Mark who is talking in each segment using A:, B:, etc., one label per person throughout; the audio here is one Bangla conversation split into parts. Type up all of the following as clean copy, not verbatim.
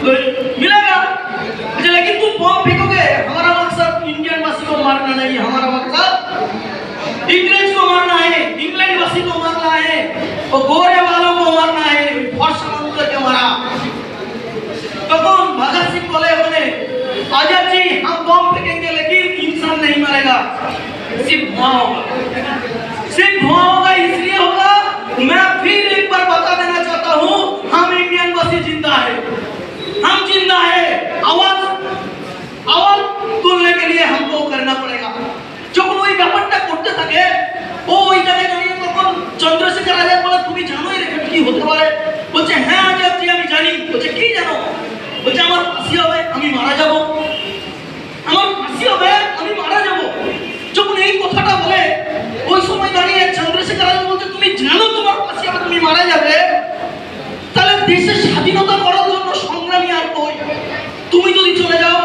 A: मिलेगा। अच्छा लेकिन तुम बॉम्ब फेंकोगे, हमारा मकसद इंडियन वासी को मारना नहीं, हमारा मकसद इंग्लिश को मारना है, इंग्लैंड वासी को मारना है, और गोरे वालों को मारना है। फॉर्स करके मारा तो कौन? भगत सिंह बोले आजाद जी हम बॉम्ब फेंकेंगे लेकिन इंसान नहीं मरेगा, सिर्फ धुआं होगा, सिर्फ धुआं होगा। इसलिए होगा, मैं फिर एक बार बता देना चाहता हूँ, हम इंडियन वासी जिंदा है, हम जिंदा है। आवाज तुलने के लिए हमको करना पड़ेगा। যখন ওই ব্যাপারটা করতে থাকে ও ওই জায়গায় দাঁড়িয়ে তখন চন্দ্রশেখর আজাদ বলে তুমি জানোই রে কি হতে পারে? বলছে হ্যাঁ আজাদ জি আমি জানি। বলছে কি জানো? বলছে আমার ফাঁসি হবে, আমি মারা যাব, আমার ফাঁসি হবে, আমি মারা যাব। যখন এই কথাটা বলে ওই সময় দাঁড়িয়ে চন্দ্রশেখর আজাদ বলছে তুমি জানো তোমার ফাঁসি হবে, তুমি মারা যাবে, তাহলে দেশের স্বাধীনতা করার জন্য সংগ্রামী আর কই? তুমি যদি চলে যাও।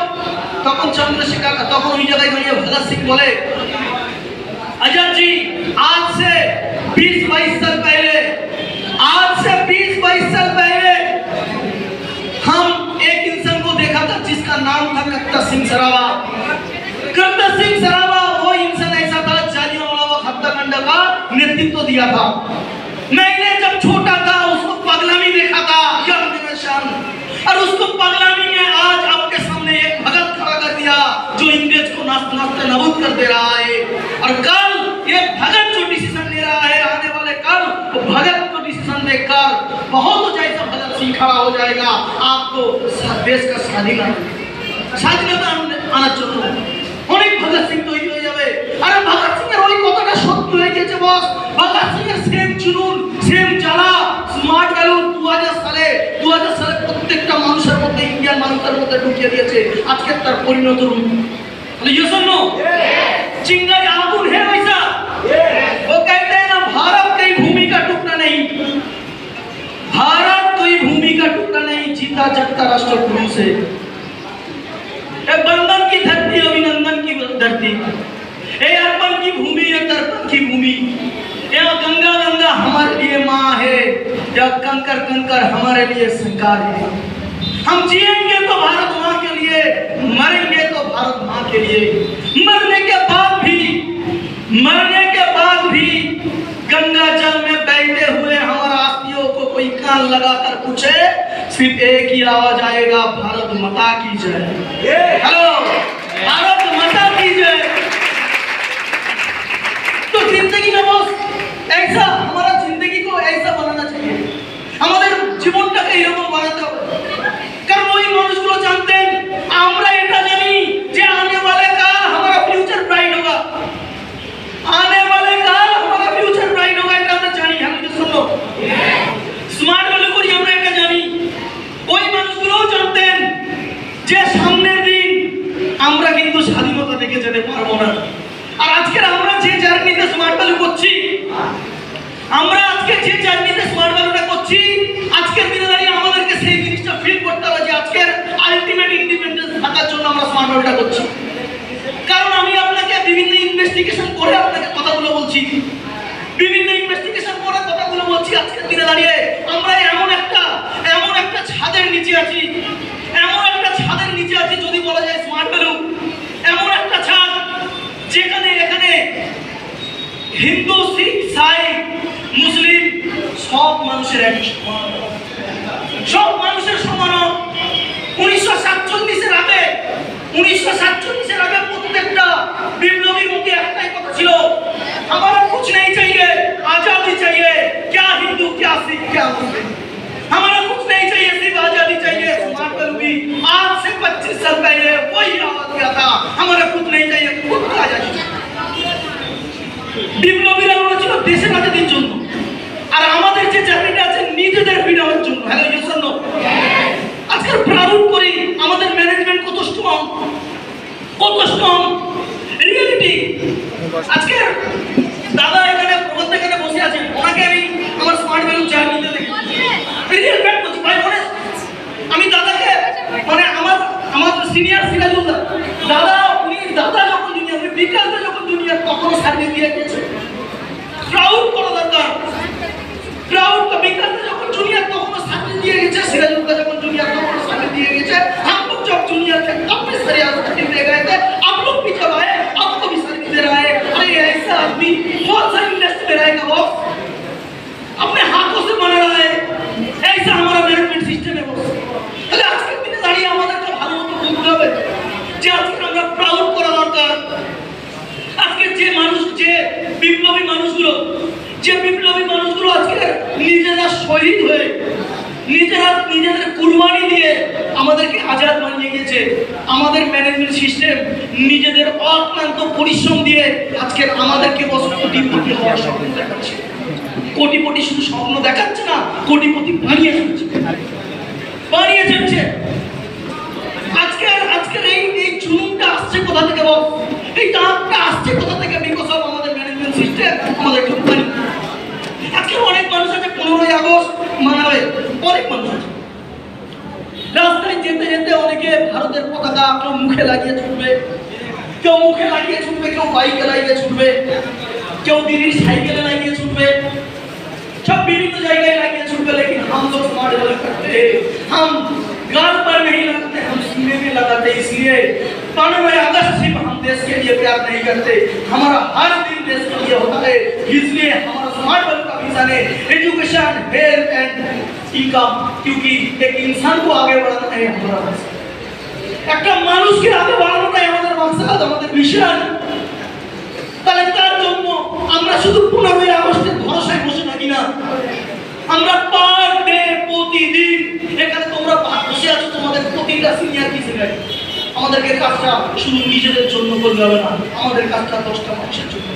A: তখন চন্দ্রশেখর তখন ওই জায়গায় দাঁড়িয়ে ভগৎ সিং বলে आजाद जी आज से 20-22 साल पहले, आज से 20-22 साल पहले हम एक इंसान को देखा था जिसका नाम था करता सिंह सरावा। करता सिंह सरावा वो इंसान ऐसा था जालियांवाला बाग हत्याकांड का नेतृत्व दिया था। मैंने जब छोटा था उसको पगलामी देखा था, और उसको पगलामी में आज आपके सामने एक भगत खड़ा कर दिया जो इंग्रेज को नास्ते नाबूद कर दे रहा है। और कल ये भगत जो डिसीजन ले रहा है, आने वाले कल वो भगत को डिसीजन देकर बहुत जैसा भगत सिंह खड़ा हो जाएगा। आपको देश का স্বাধীনতা আনার জন্য অনেক ভগৎ সিং তৈরি হয়ে যাবে। আরে ভগৎ সিং এর ওই কতটা সত্য হয়ে গেছে বস। ভগৎ সিং এর সেম জুনুন, সেম জ্বালা, স্মার্ট ভ্যালু 2000 সালে প্রত্যেকটা মানুষের মধ্যে, ইন্ডিয়ান মানুষের মধ্যে ঢুকিয়ে দিয়েছে। আজকে তার পরিণত রূপ ये सुनो, चिंगारी आगुन है वैसा। वो कहते हैं ना भारत कई भूमि का टुकड़ा नहीं, भारत कोई भूमि का टुकड़ा नहीं, जीता जगता राष्ट्र गुरु से। बंधन की धरती, अभिनंदन की धरती, ये अर्पण की भूमि है, तर्पण की भूमि। ये गंगा गंगा हमारे लिए माँ है, या कंकर कंकर हमारे लिए संकार है। हम जिएंगे तो भारत माँ के लिए, मरेंगे तो भारत माँ के लिए। मरने के बाद भी गंगा जल में बहते हुए हमारा अस्थियों को कोई कान लगाकर पूछे, सिर्फ एक ही आवाज आएगा, भारत माता की जय। हेलो, भारत माता की जय। तो जिंदगी में बस ऐसा, हमारा जिंदगी को ऐसा बनाना चाहिए, हमारे জীবনটাকে এরকম বানাতে হবে। কারণ ওই মানুষগুলো জানতেন, আমরা এটা জানি যে आने वाले काल हमारा फ्यूचर ब्राइट होगा, आने वाले काल हमारा फ्यूचर ब्राइट होगा, এটা আমরা জানি। हम जो सुनो স্মার্ট বলে করি আমরা এটা জানি। ওই মানুষগুলো জানতেন যে সামনের দিন আমরা কিন্তু স্বাধীনতা দেখে যেতে পারবো না। আর আজকে আমরা যে জার্নিতে স্মার্ট ভ্যালু করছি, আমরা আজকে যে জার্নিতে স্মার্ট ভ্যালুটা করছি, আজকের দিনে দাঁড়িয়ে আমাদেরকে সেই জিনিসটা ফিল করতে হবে যে আজকের আলটিমেট ইন্ডিপেন্ডেন্স থাকার জন্য আমরা স্মার্ট ভ্যালুটা করছি। কারণ আমি আপনাকে বিভিন্ন ইনভেস্টিগেশন করে আপনাকে কথাগুলো বলছি, বিভিন্ন ইনভেস্টিগেশন করে কথাগুলো বলছি। আজকের দিনে দাঁড়িয়ে আমরা এমন একটা ছাদের নিচে আছি, এমন একটা ছাদের নিচে আছি যদি বলা যায় স্মার্ট ভ্যালু, এমন একটা ছাদ যেখানে এখানে হিন্দু, শিখ, ইসাই, মুসলিম সব মানুষের এক সমান, সব মানুষের সমান। 1947 আগে প্রত্যেকটা বিপ্লবীর মুখে একটাই কথা ছিল, हमारा कुछ नहीं चाहिए, आजादी चाहिए, क्या हिंदू क्या सिख क्या मुस्लिम, हमारा कुछ नहीं चाहिए, सिर्फ आजादी चाहिए। स्मार्ट भैलू भी आज से 25 साल पहले वही आवाज दिया था, हमारा कुछ नहीं चाहिए, खुद का आजादी। বিপ্লবীরা ছিল দেশের আজাদির জন্য, আর আমাদের যে জাতিটা আছে নিজেদের ফ্রিডমের জন্য। হ্যালো ইউসুফ, আজকে প্রাউড করি আমাদের ম্যানেজমেন্ট কত স্ট্রং, রিয়েলিটি। আজকে দাদা এখানে প্রত্যেকখানে বসে আছেন, ওনাকে আমি আমার স্মার্ট ভ্যালু জার্নিতে দেখি, রিয়েল ফ্যাক্ট বলছি ভাই। আমি দাদাকে আমার সিনিয়র সিরাজুল দাদা, উনি দাদা যখন দুনিয়া, উনি বিকাশে যখন দুনিয়া কখনো সার্ভিস দিয়ে গেছে, প্রাউড করা দরকার। প্রাউড বিকাশে যখন জুনিয়র তখনও সার্ভিস দিয়ে গেছে, সিরাজুল যখন জুনিয়র তখনও সার্ভিস দিয়ে শহীদ হয়ে নিজেদের কুরবানি দিয়ে আমাদেরকে আজাদ বানিয়ে গেছে। আমাদের ম্যানেজমেন্ট সিস্টেম নিজেদের অক্লান্ত পরিশ্রম দিয়ে আজকে আমাদেরকে কোটিপতি হওয়ার স্বপ্ন দেখাচ্ছে। কোটিপতি শুধু স্বপ্ন দেখাচ্ছে না, কোটিপতি বানিয়ে ফেলছে। আজকের এই জুলুমটা আসছে কোথা থেকে বল? এই দামটা আসছে কোথা থেকে? বিকজ অফ আমাদের ম্যানেজমেন্ট সিস্টেম, আমাদের কোম্পানি। আজকে অনেক মানুষ আছে 15ই আগস্ট মানাবে, অনেক মানুষ আছে রাস্তায় যেতে যেতে অনেকে ভারতের পতাকা কেউ মুখে লাগিয়ে ছুটবে, কেউ বাইকে লাগিয়ে ছুটবে, কেউ দিদির সাইকেলে লাগিয়ে ছুটবে, সব বিভিন্ন জায়গায় লাগিয়ে छुपे। लेकिन हम लोग स्मार्ट वर्क करते हैं, हम गाल पर नहीं लगाते, हम सीने में लगाते। इसलिए 15 अगस्त सिर्फ हम देश के लिए प्यार नहीं करते, हमारा हर दिन देश के लिए होता है। इसलिए हमारा स्मार्ट वर्क का विजन है एजुकेशन, हेल्थ एंड इनकम, क्योंकि एक इंसान को आगे बढ़ाना है हमारा मकसद। একটা মানুষকে আগে বাড়ানোটাই আমাদের মাকসাদ, আমাদের মিশন। তাহলে তার জন্য আমরা শুধু 15 আগস্টের ভরসায় বসে থাকি না, আমরা পার ডে প্রতিদিন এখানে তোমরা বসে আছো, তোমাদের প্রতিটা সিনিয়র কি সিনিয়র, আমাদেরকে কাজটা শুধু নিজেদের জন্য করলে হবে না, আমাদের কাজটা 10টা মানুষের জন্য।